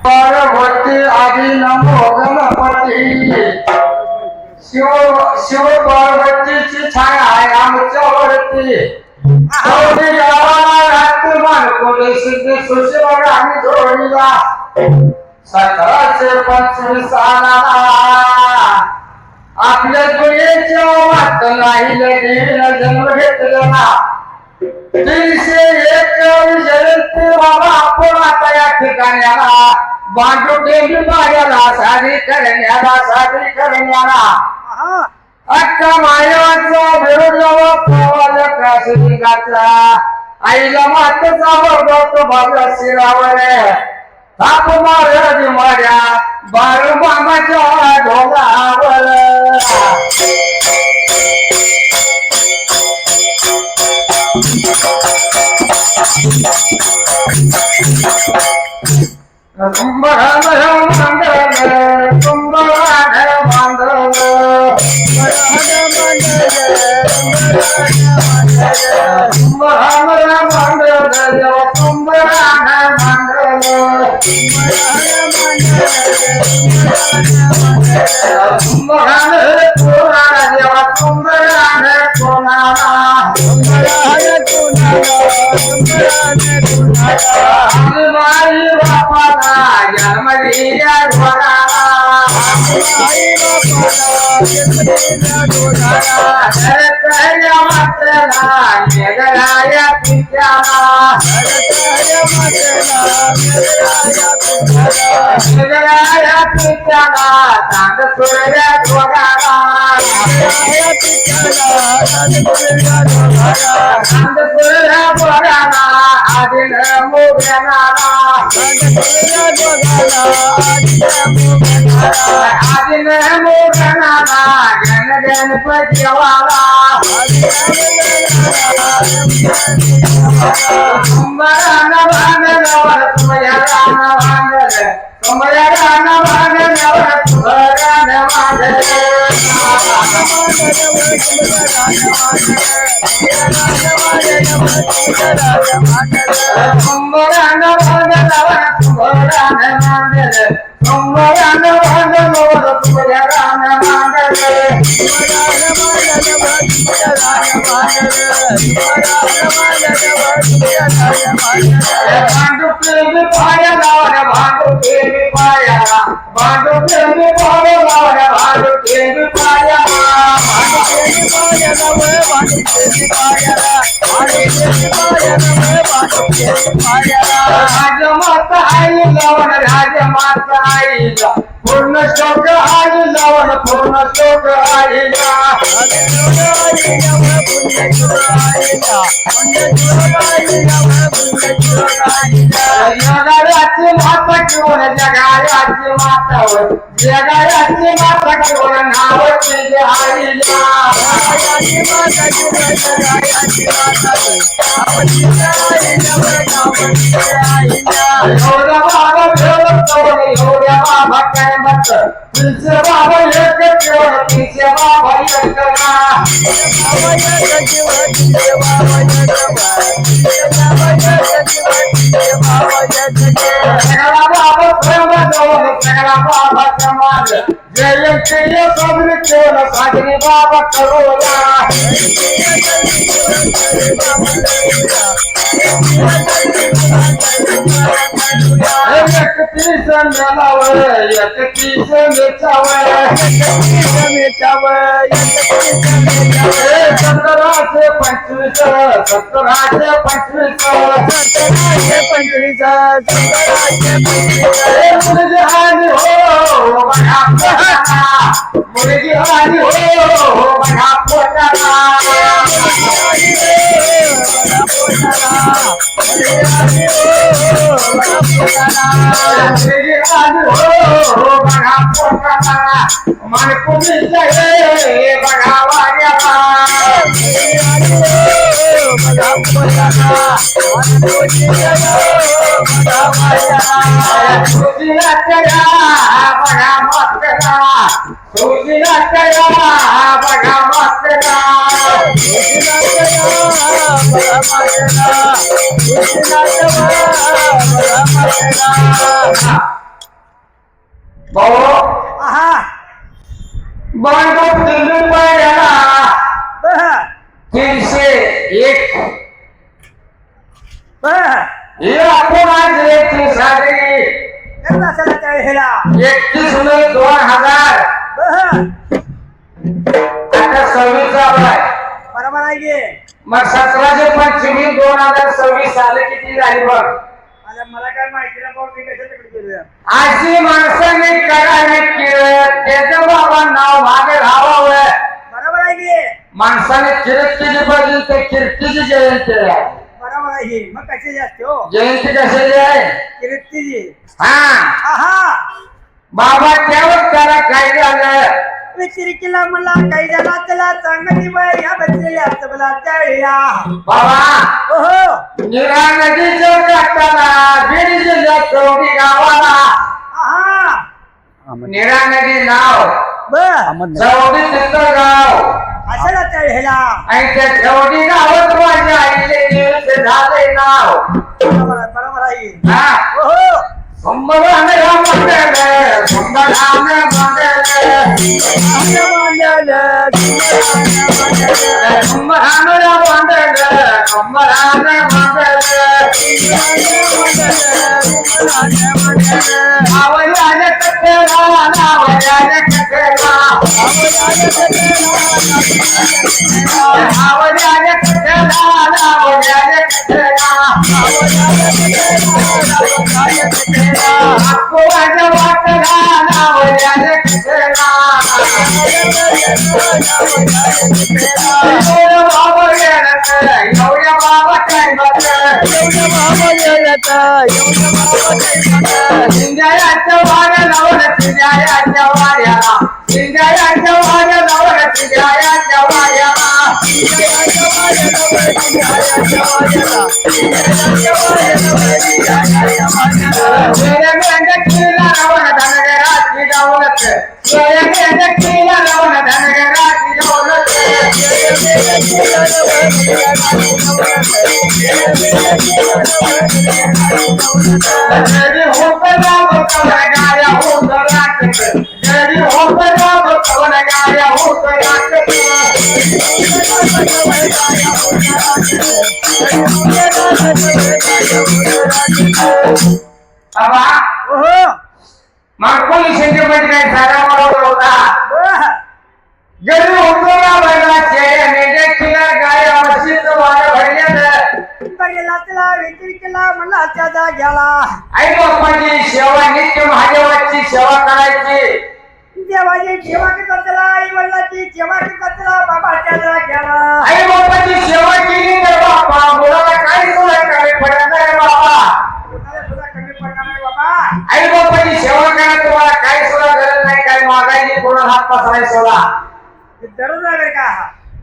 पार्वती आदि नमो गणपती शिव पार्वतीची छाया आहे आमच्यावरती सिद्ध सुशिवर आम्ही जोडीला सतराशे 25 आपल्या दुनियेच्या वाट नाही जन्म घेतलेला 321 जयंती बाबा आपण आता या ठिकाणी आला बांधू टेंबी मार्याला साजरी करण्याला अख्खा मायाचा विरोध काशिंगाचा आईला मातेचा बघतो बाबा शिरावर थाप मारत मार्या बाळू मामाच्या ढोलावर पूर्ण शोक पूर्ण शोक जगाची माता घेऊन जगाची मातावर जगाची माता घेऊन नाव तुझे आईला एवढ्या बाबा एवढ्या बाबा काय मत तुझे बाबा एक केवळ तुझे बाबा एक बाबा समाज जयंती सबरी केवळ साजरी बाबा करोला मुलगी आली हो बघा पोटाला मुलगी आली हो बघा पोटाला मन कुणी जाय बघा वाग्याला सुजीला तया बघा मस्तला सुजीला तया बघा मस्तला बरोबर दिल्ली पडला 301 हे आपण आज रेती साजरी 31 मे 2000 आता 26 आहे बरोबर आहे की मग 17 पंचमी 2026 साली किती झाली बघ मला काय माहिती ना भाऊ मी कशा तिकडे गेलोय आजी माणसाने करावे केलं त्याचं बाबा नाव मागे राहावं बरोबर आहे की माणसाने कीर्तीची बदल ते कीर्तीची जयंती आहे बरोबर आहे की मग कशी जास्त हो जयंती कशाची आहे कीर्तीची हा बाबा त्यावर त्याला काय झालं विचारिकेला मला काही झाला त्याला चांगली बाई ह्या बसलेल्या मला त्यावेळेला बाबा हो निरा नदीच्या काठाला बीड जिल्ह्यात चौडी गावाला निरा नदी नाव चौडी तिथं गाव अशाला त्यावेळेला आणि त्या चौडी गावात माझ्या आईले दिवस झाले नाव बरोबर आहे हा हो संबराने मंडळ संबराने मंडळ संबराने मंडळ संबराने मंडळ आवयाने कथेला आवयाने कथेला आवयाने कथेला आवयाने कथेला आपको वाजा वाटला आवयाने कथेला बाबा गेला एवढ्या बाबा काय बघ सिंगायाच्या वाऱ्या लावलं सिंगायाच्या वाऱ्याला सिंगायाच्या वाऱ्या लावलं सिंगायाच्या वाऱ्याला मेरे मेंढ्या किल्ला लावलं धनगराची डावलत मेरे मेंढ्या किल्ला लावलं धनगराची डावलत जरी होपला बकवला गाड्या होत राखत जरी होपला बकवला गाड्या होत राखत बाबा मार्कोली सेंटरमध्ये काय झाला बरोबर होता जरी होपला बघला शेळ्या मेंढ्या किल्ला गाड्या मशीचं वारं भरल्यानं त्याला विचारिकेला म्हणला त्याचा गेला आई बाप्पाची सेवा नित्य महादेवाची सेवा करायची देवाची सेवा करता त्याला आई वडिलांची सेवा करता त्याला बाबा त्याचा गेला आई बाप्पाची सेवा केली तर बाप्पा मुलाला काही सुद्धा कमी पडत नाही बाबा सुद्धा कमी पडणार नाही बाबा आई बाप्पाची सेवा करा तुम्हाला काही सुद्धा गरज नाही काही मागायची कोणा हात पसराय सोडा दररोज आहे का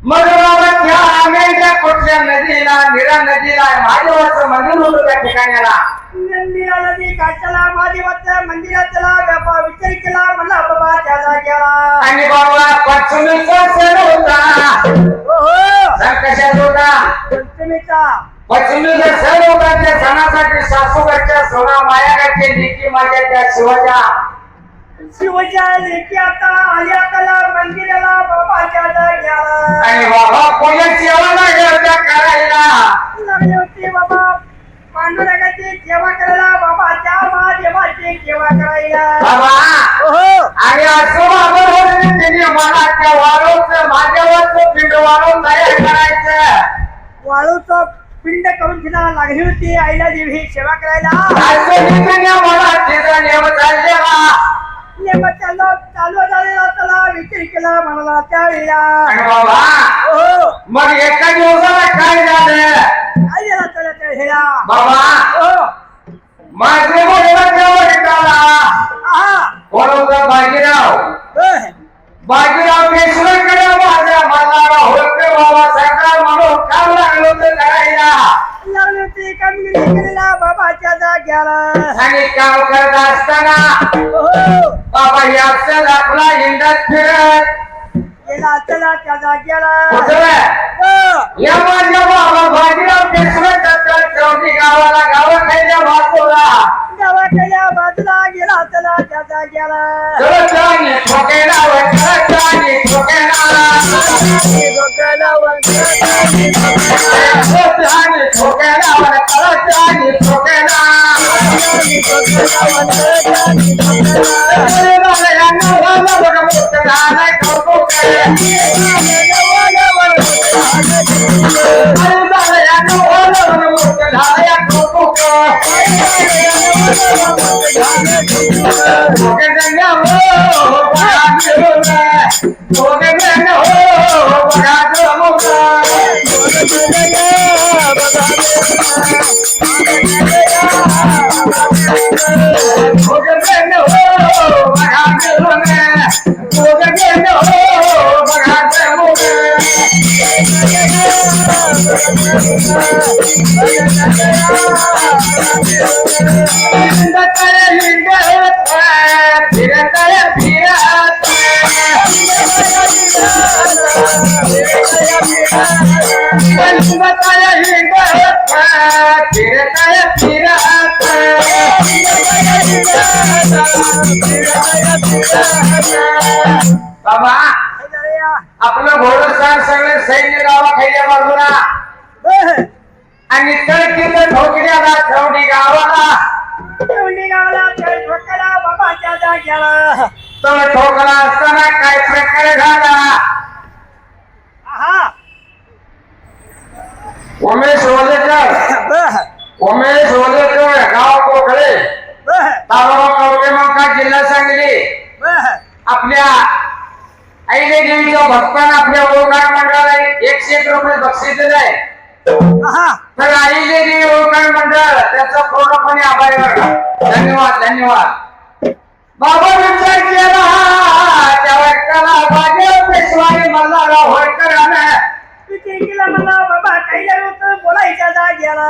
मग बाबा त्या आंब्याच्या कुठल्या नदीला निरा नदीला महादेवाचं मंदिर होतं त्या ठिकाणाला नंदीला नदी काचाला महादेवाच्या मंदिराला बाबा विचार केला म्हणला बाबा त्याचा गेला आणि बाबा पंचमीचा सण होता सण कशात होता पंचमीचा पंचमीचा सण होता त्या सणासाठी सासूबाईच्या सोना मायागाच्या लेकी माझ्या त्या शिवच्या लेकी आता आल्या त्याला मंदिराला बाबा त्याचा गेला आणि बाबा कोणी सेवा नाही त्या करायला लागली होती बाबा पांडुरंगाची सेवा करायला बाबा त्या महादेवाची सेवा करायला बाबा आणि असं बाबा त्यांनी मला त्या वाळूचं माझ्यावरचं पिंड वाळून तयार करायचं वाळूचं पिंड करून तिला लागली होती आईला देवी सेवा करायला असं मला तिचा नियम चाललेला नेमकं चालू चालू झालेला त्याला विचार केला म्हणाला त्यावेळेला आणि बाबा हो मग एका दिवसाला काय झालं काय झाला त्याला त्यावेळेला बाबा हो माझे बरोबर बाजीराव बाजीराव पेशवेकडे माझ्या मनाला होते बाबा सरकार म्हणून काम लागलो तर करायला लागले ते कामगिरी केलेला बाबाच्या जाग्याला आणि काम करत असताना हो बाबा याचं आपला हिंडत फिरत गेला चला त्या जाग्याला कुठं हो या माझ्या बाबा बाजीराव पेशवे दत्तर चौकी गावाला गावाखायच्या बाजूला गावाच्या बाजूला गेला चला त्या जाग्याला चलचानी ठोकेला चलचानी ठोकेला चलचानी ठोकेला चलचानी ठोकेला यांना वाला बघा मोठं झालंय कौतुक यांना वाला बघा मोठं झालंय कौतुक बाबा आपलं घोडस्थान सगळे सैन्य गावाखायच्या बाजूला आणि तळकीचं ठोकण्याला चौडी गावाला बाबाच्या जाग्याला तळ ठोकला असताना काय प्रकार झाला हा उमेश ओलेकर गाव कोकळे तालुका कवठेमंकाळ जिल्हा सांगली आपल्या आईले देवीच्या भक्तांना आपल्या ओळखाण मंडळाला 101 रुपये बक्षीस दिलं आहे तर आईले देवी ओळखाण मंडळ त्याचा पूर्णपणे आभारी बघा धन्यवाद धन्यवाद बाबा विचार केला त्या व्यक्तीला बाजीराव पेशवाई मल्हारराव होळकरांना मला बाबा काही बोलायच्या जाग्याला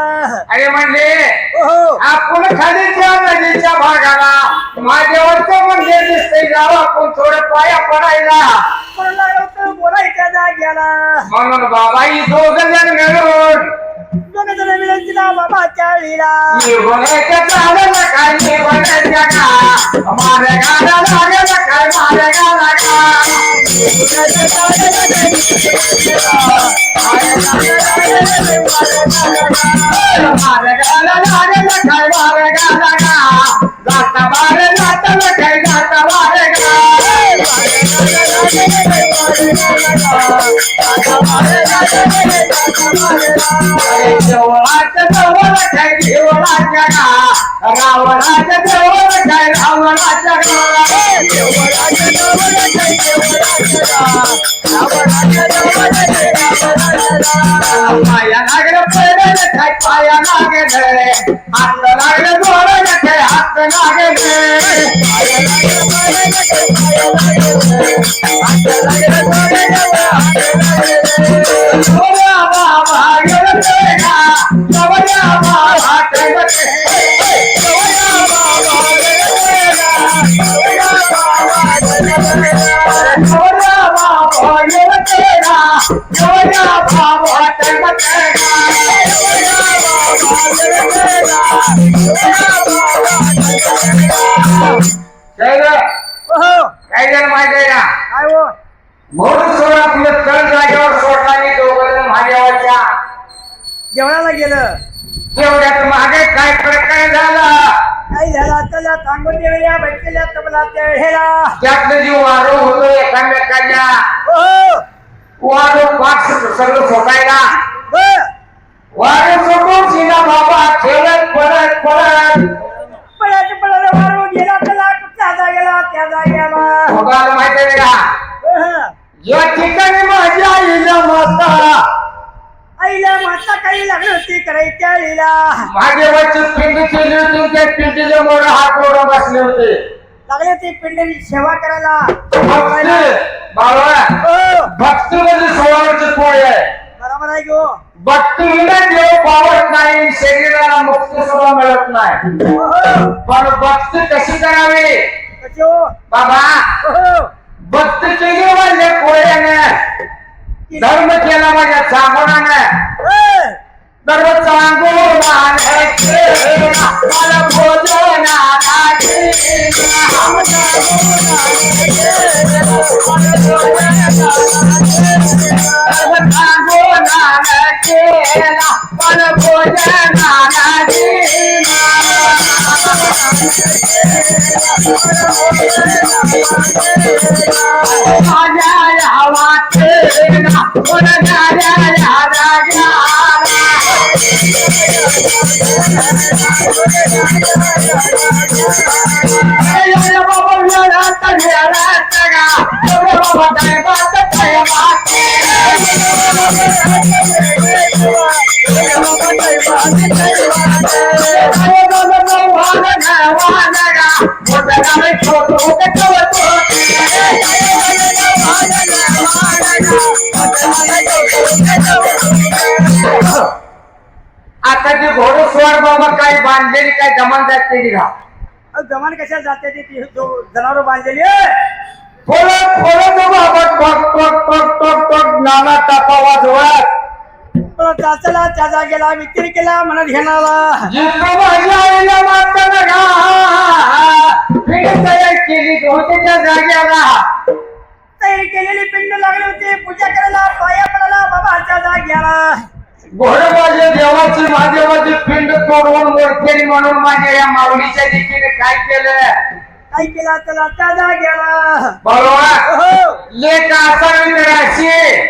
अरे म्हणले हो आपण खालीच्या नदीच्या भागाला माझ्यावरचं मंदिर दिसतंय जावं आपण थोडं पाया पडायला कोणाला बोलायच्या जाग्याला म्हणून बाबा ही 2 जण मिळून 2 जण मिळून तिला बाबाच्या लीला बोलायचं चाललं ना काय मी बनायच्या का माझ्या गाला लागलं काय माझ्या गाला का माझ्या गाला लागलं काय माझ्या गाला का जाता बारे जाता काय जाता बारे देवळाच्या जवळ काय देवळाच्या का रावणाच्या जवळ काय रावणाच्या का देवळाच्या जवळ काय देवळाच्या का रावणाच्या जवळ काय रावणाच्या पाया लागलं पडलं काय पाया लागलं हात लागलं जोडलं काय हात लागलं पाया लागलं पडलं काय पाया लागलं हात लागलं जोडलं काय जण माहिती आहे का काय हो म्हणून सोड आपलं तळ जागेवर सोडला आणि 2 जण माझ्यावरच्या जेवणाला गेलं तेवढ्यात मागे काय प्रकार झाला काय झाला त्याला सांगून देऊया बैठलेल्या तबला त्यावेळेला त्यातलं जी वारं होतं एकामेकाच्या हो वारं पाठ सगळं सोडायला वारं सोडून सीना बाबा खेळत पडत पळत वारू गेला त्याला कुठला गेला त्या जाग्याला तुम्हाला माहिती आहे का या ठिकाणी माझ्या आईला माता आईला माता काही लागली होती करायच्या आईला मागे वरची पिंड केली होती त्या पिंडीच्या मोड हात मोड बसले होते लागले ती पिंडीची सेवा करायला बाबा हो भक्ती म्हणजे सोळाची पोळी आहे बरोबर आहे गो भक्ती देव पावत नाही शरीराला मुक्ती सुद्धा मिळत नाही हो पण भक्ती कशी करावी कशी हो बाबा हो भक्ती केली म्हणजे पोळ्याने धर्म केला माझ्या चांगोनाने धर्म चांगोनाने केला मला भोजनाने धर्म चांगोनाने केला मला भोजनाने माझ्या वाटेला कोणा आता ती घोडेस्वार बाबा काही बांधलेली काय जमान जाते का जमान कशा जाते ती जनावर बांधलेली आहे थोडं थोडं बाबा टोक टोक टोक टोक टोक नाना टापा वाजवत त्याला त्या जागेला विक्री केला म्हणत घेणारा जिथं माझ्या आईला मागता ना तयार केली होती त्या जागेला तयारी केलेली पिंड लागली होती पूजा करायला पाया पडायला बाबाच्या जाग्याला घोडबाजी देवाची महादेवाची पिंड तोडवून मोडकेली म्हणून माझ्या या माऊलीच्या दिशेने काय केलं काय केला त्याला त्या जाग्याला बरोबर हो लेख असावी राशी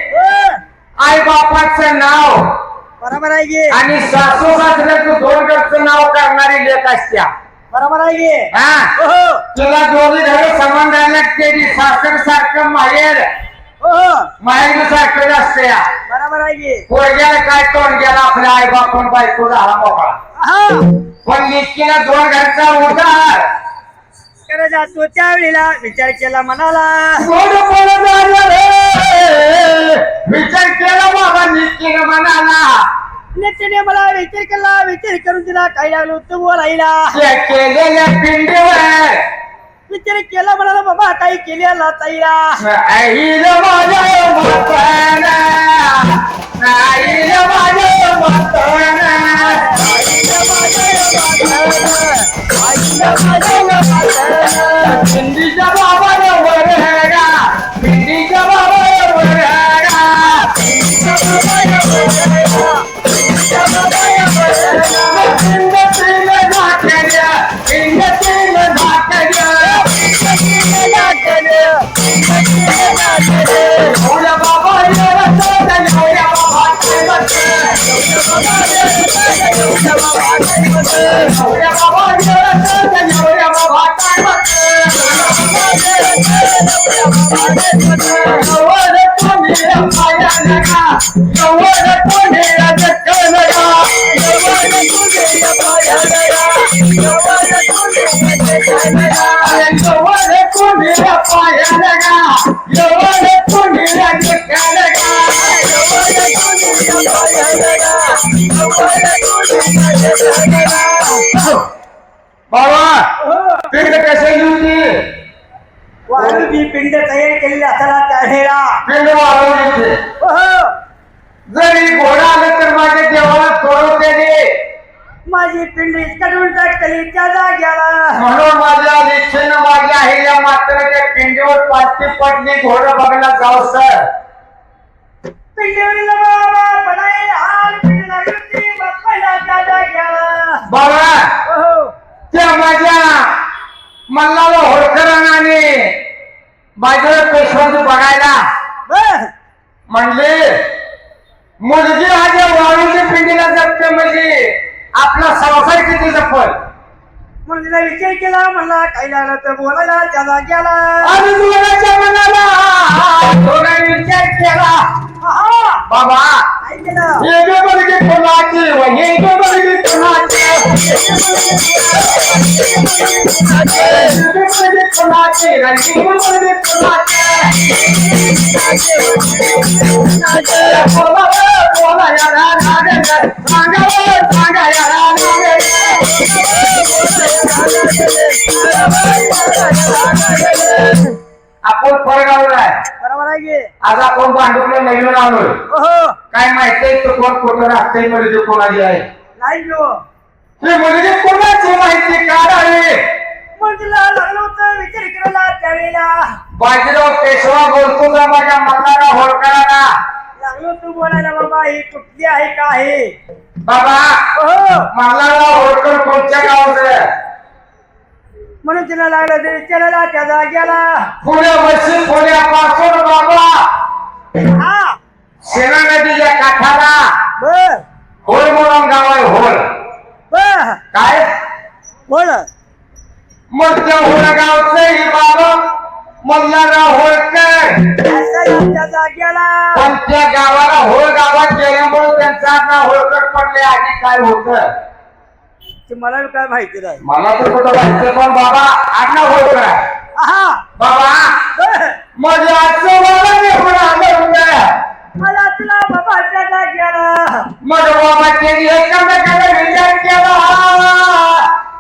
हो. आई बापाचं नाव बरोबर आहे गे आणि सासू सासऱ्याचं दोन गटचं नाव करणारी लेख असत्या बरोबर आहे गे हा हो तुला दोन्ही घरी समान राहिल्यात त्याची सासर सारखं माहेर हो माहेर सारखं असते बरोबर आहे गे पोरग्याला काय तोंड गेला आपल्या आई बापून बायको झाला मोकळा हा पण लेकीला दोन घरचा उधार करायचा तो त्यावेळेला विचार केला मनाला गोड बोलत आलं रे विचार केला बाबा लेकीनं म्हणाला नेत्याने मला विचार केला विचार करून तिला काय लागलो तू बोलायला त्या केलेल्या पिंडीवर विचार केला म्हणाला बाबा काही केलेला ताईला आईला माझ्या माताना आईला माझ्या माताना पिंडीच्या बाबाला वर हेगा पिंडीच्या बाबाला वर हेगा पिंड पिंड झाकल्या पिंड पिंड झाकल्या एवढ्या बाबा एवढ्या बाबा एवढ्या बाबा बाबा पिंड कशाची होती वाळूची पिंड तयार केलेली असताना त्याला पिंड वाढवली जरी घोडा आलं तर माझ्या देवाला थोडवते माझी पिंड इचकटून टाकली त्या जाग्याला म्हणून माझ्या इच्छेनं माझ्या आईला मात्र त्या पिंडीवर पाचती पडली घोडं बघायला जाऊ सर पिंडीवरील बाबा बनाई हाल पिंड लागली होती बाप्पाला त्या जाग्याला बाबा त्या माझ्या मल्लाला होळकरांना आणि माझ्या पेशवांच बघायला म्हणले मुलगी माझ्या वाळूच्या पिंडीला जपते म्हणजे आपला संसार किती जपल म्हणून तिला विचार केला, म्हणला काही लागलं तर बोलायला त्या जाग्याला. आणि दोघांच्या मनाला दोघांनी विचार केला. आहा, बाबा काय केलं? हे जे बलगे कोणाचे व हे जे बलगे कोणाचे, हे जे बलगे कोणाचे आणि हे बलगे कोणाचे. बोला याला नागेंद्र, सांगा याला आपण परगावला आहे. बरोबर आहे की? आज आपण भांडूरला नवीन आलोय. हो, काय माहितीये तो कोण फोटो राहते मुलगी कोणाची आहे? नाही घेऊ. ही मुलगी कोणाची माहिती काढावी. मग तिला लागलं होतं विचार करायला त्यावेळेला. बाजीराव पेशवा बोलतो का माझ्या मनाला होळकरांना. लागलो तू बोलायला, बाबा ही कुठली आहे का आहे? बाबा हो, मनाला होळकर कोणत्या गावाचं? म्हणून तिला लागलं ते विचारायला त्या जाग्याला. पुण्यापासून बाबा हा, सेना नदीच्या काठाला बर होळ म्हणून गाव आहे. होळ बर, काय? बोल. मग त्या होळ गावचं ही बाबा मल्हारराव होळकर. असं त्या जाग्याला. पण त्या गावाला होळ गावात गेल्यामुळे त्यांचं नाव होळकर पडले. आधी काय होतं ते मला काय माहिती नाही. मला तर कुठं माहिती, पण बाबा आडनाव होळकर आहे. आहा, बाबा बर. माझ्या आजचं मला निघून आलं होतं. मला तुला बाबा त्या जाग्याला. मग बाबा त्यांनी एकमेकाला विचार केला.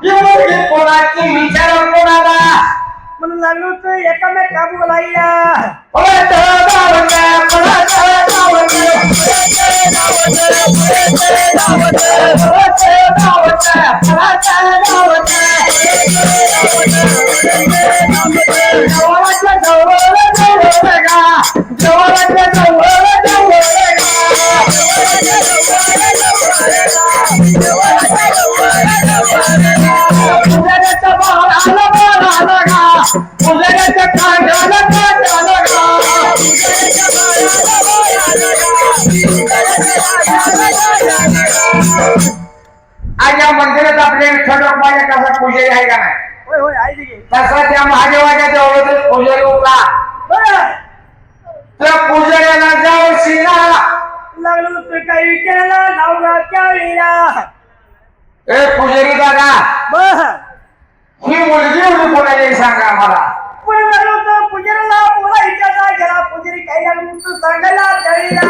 ही मुलगी कोणाची विचार कोणाला. म्हणून लागलो होतं एकामेका बोलायला. पळत धावत, पळत धावत, जवळच्या जवळ जवळ गा, जवळच्या जवळ जवळ उजेडाच्या बाळाला बाळाला गा, उजेडाच्या कांद्याला कांद्याला गा. आज या मंदिरात आपले विठ्ठल रखुमाई कसा पुजारी आहे का नाही? होय होय, आहे की. तसा त्या महादेवाच्या जवळच पुजारी होता. बर, त्या पुजाऱ्याला जाऊ शिना. लागलो होतं काही विचारायला नाव त्यावेळेला. ए पुजारी दादा, बर, ही मुलगी होती कोणाची सांगा मला. पुढे लागलो होतं पुजाऱ्याला बोलायच्या जागेला. पुजारी काही लागलो होतं सांगायला त्यावेळेला.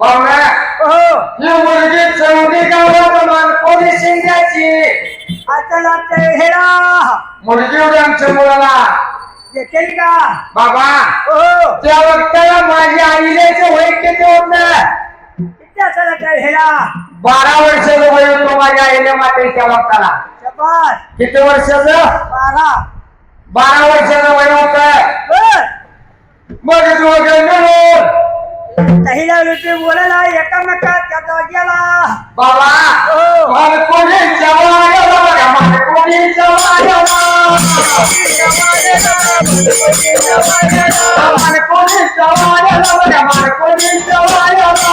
पाहुणा हो, ही मुलगी चौंडी गावात मानकोली शिंद्याची. आता हेरा मुलगी होती आमच्या मुलाला. येतील का? बाबा हो, त्या वक्ताला माझ्या आईल्याचं वय किती होतं? किती असायला त्या हेरा? 12 वर्षाचं वय होतं माझ्या आईल्या मातेच्या वक्ताला. शबास, किती वर्षाचं? 12. 12 वर्षाचं वय होतं. बर, मग दोघं मिळून काही लागलो ते बोलायला एकामेका त्या जाग्याला. बाबा हो, मानकोलीच्या वाड्याला बघा, मानकोलीच्या वाड्याला, मानकोलीच्या वाड्याला बघा, मानकोलीच्या वाड्याला.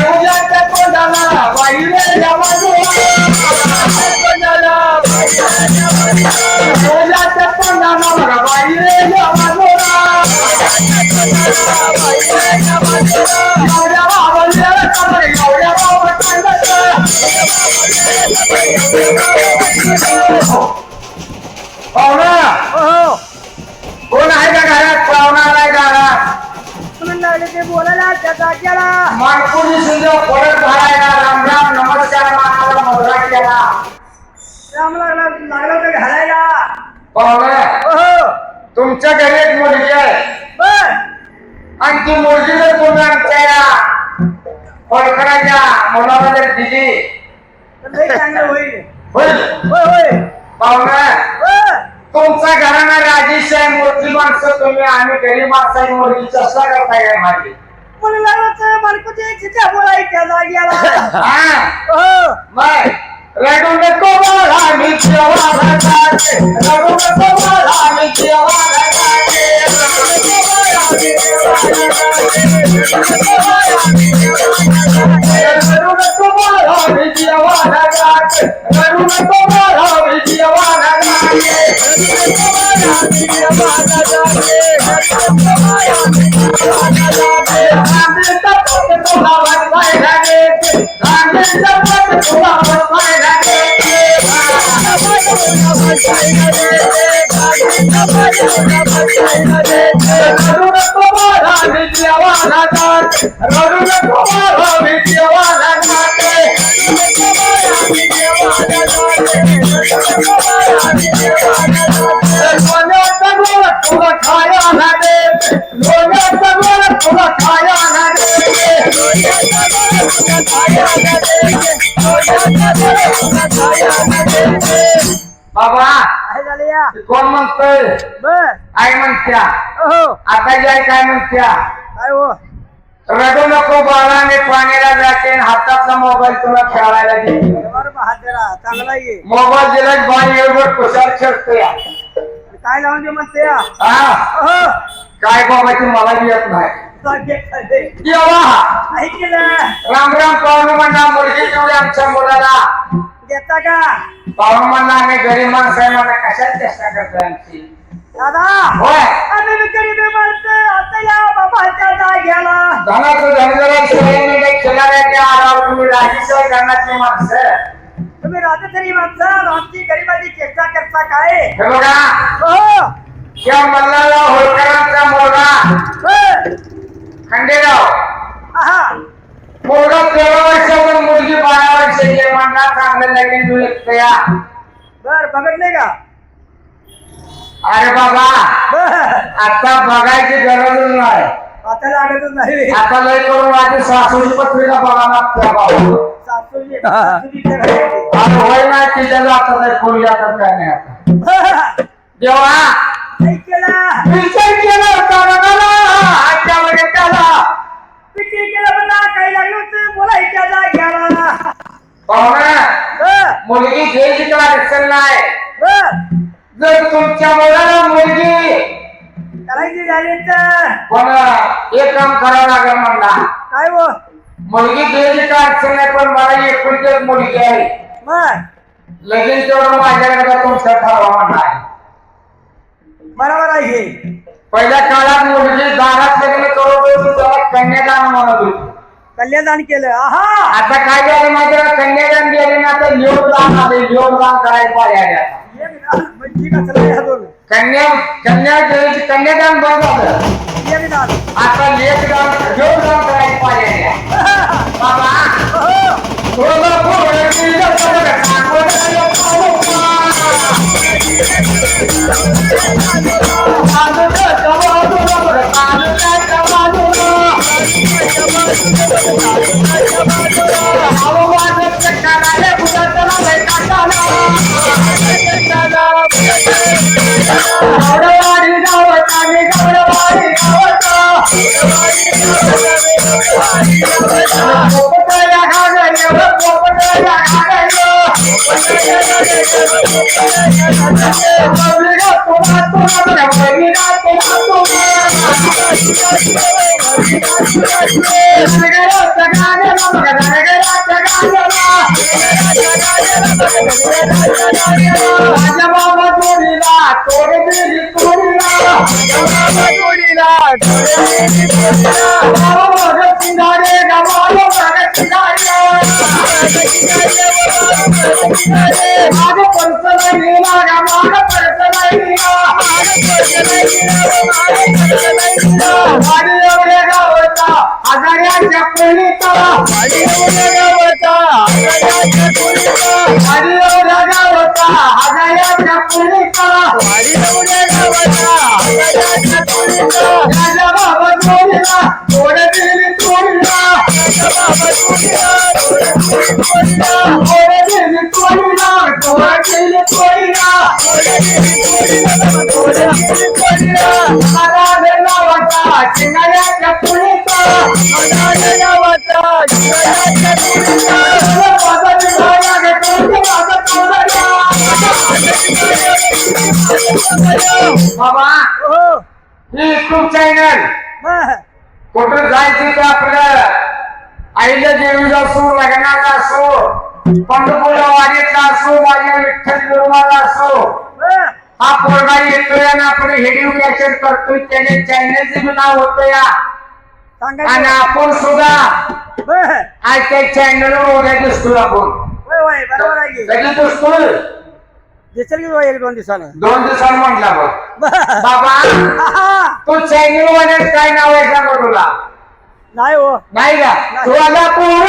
उद्याच्या तोंडाला बाईच्या बाजूला, उद्याच्या तोंडाला बघा, बाईच्या बाजूला. एवढ्या बाबांच्या कमरे, एवढ्या बाबांच्या पाहुणा हो, कोण आहे का घरात? पाहुणा नाही घरात. म्हणून लागले ते बोलायला त्या जाग्याला. मानपुरी सुद्धा परत घालायला. राम राम नमस्कार मानाला मुलगा केला. राम लागला होतं घालायला. पाहुणा हो, तुमच्या घरी एक मुलगी आहे बर, आणि ती मुलगी जर तुम्ही आमच्या या होळकराच्या मुलाला जर दिली तर लई चांगलं होईल. होईल. होय होय, पाहुणा बर, तुमचा घराणा राजेश आहे. मोठी माणसं तुम्ही, आम्ही गरीब माणसाची मुलगी चर्चा करताय काय माझी? म्हणून लागलं होतं मालकोची चिठ्ठ्या बोलायच्या जाग्याला. हा हो, मग रडू नको मला मी जेव्हा रडाते, रडू नको मला मी जेव्हा रडाते, रडू नको मला मी जेव्हा रडाते, रडू नको मला मी बाबा काय झालं या कोण म्हणतोय बर आई म्हणत्या हो आता जी आई काय म्हणत्या काय हो रडू नको बाळा मी पाण्याला जाते आणि हातातला मोबाईल तुला खेळायला देते बरं हातेरा चांगला आहे मोबाईल दिला की बाई एवढं कुशाल खेळतोय काय लावून दे म्हणते या हा हो काय बाबाची मला येत नाही देवा ऐकलं राम राम पाहुणे म्हणा मुलगी तेवढी आमच्या मुलाला देता का पाहुणे म्हणा आम्ही गरीब माणसं आहे म्हणा कशात चेष्टा करतोय आमची दादा होय आम्ही गरीब माणसं आता या बाबाच्या जाग्याला धनाचं धनगरात सगळ्यांनी काही खेळायचे आरावर तुम्ही राजीसह करण्याची माणसं तुम्ही राजधानी माणसं आमची गरीबाची चेष्टा करता काय हे बघा हो या मल्हारला होळकरांचा मुलगा खंडेराव आहा मुलगा 13 वर्षातून मुलगी 12 वर्षाची म्हणला चांगलं लगीन जुळतया बर बघितले का अरे बाबा बर आता बघायची गरजच नाही आता लागतच नाही आता लय करून माझी सासूची पत्रिका बघा लागते बाबा सासूजी सासूजीच्या घरी. अरे होय ना तिच्या जातात आहे कोणी जातात काय नाही आता बर. जेव्हा ऐकलं विचार केला होता बघाला आजच्यामध्ये त्याला किती केलं म्हणा काही लागलं होतं बोलायच्या जाग्याला पाहुणा बर मुलगी घ्यायची तुला अडचण नाही बर जर तुमच्या मुलाला मुलगी करायची झाली तर पण एक काम करावं लागेल म्हणला काय हो मुलगी घ्यायची काय अडचण नाही पण मला एकुलती एक मुलगी आहे बर लगीन तेवढं माझ्याकडे तुमचं ठरवा म्हणला बरोबर आहे हे पहिल्या काळात मुलगी दारात लग्न करत होती त्याला कन्यादान म्हणत होती कल्याण केलं आहा आता काय झालं माहिती का कन्यादान गेले ना तर योगदान आले योगदान करायला पाहिजे आता म्हणजे कसं नाही अजून कन्यादान बंद झालं एक दान आता लेखदान योगदान करायला पाहिजे बाबा थोडं पुढे गेलं तर बाबा ही युट्यूब चॅनल कुठं जायचं तर आपलं आईला देवीला असो लग्नाला असो पंढरपूरला वाडीतला असो माझ्या विठ्ठल गुरुवाला असो हा पोरगा येतोय आणि आपण व्हिडिओ कॅप्चर करतोय त्याने चॅनलचे नाव होतं या आणि सांगायचं आपण सुद्धा बर आज त्या चॅनलवर उद्या दिसतोय आपण होय होय बरोबर आहे की कधी दिसतोय दिसेल की होय 1-2 दिवसानं 2 दिवसांनी म्हटला बघ बर. बाबा आहा. तू चॅनल वर काय नाव आहे सांग तुला नाही हो नाही का तुला पूर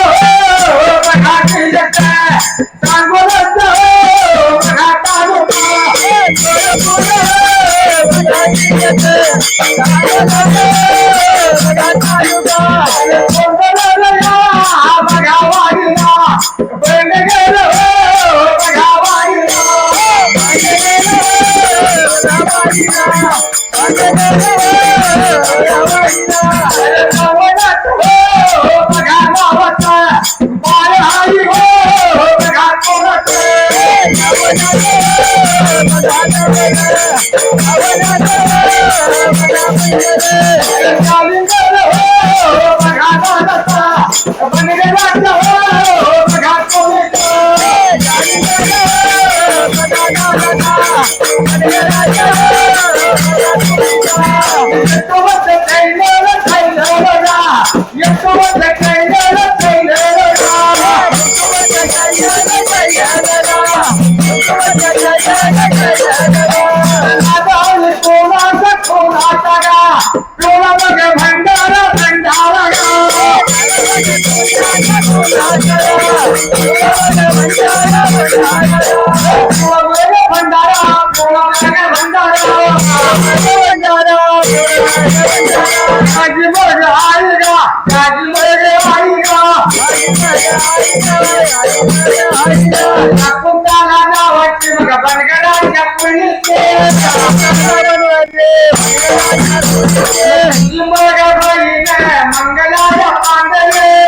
मंगला पांडले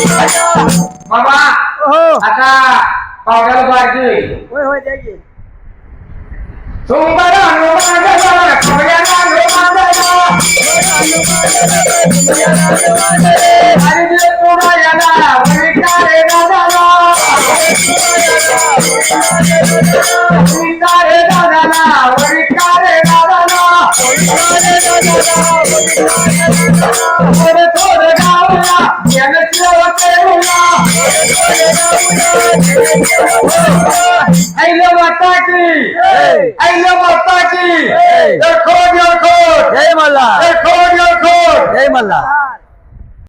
बाबा हो आता पावड्याला पाहिजे होय होय द्या की सुंदर हनुमान खवड्याला हरिदेव पुरा याला वैकारे दादाला वैकारे दादाला वैकारे दादाला थोडं थोडं गावला याला ऐलो माताची ऐलो माताची जय मल्ला जय जय मल्ला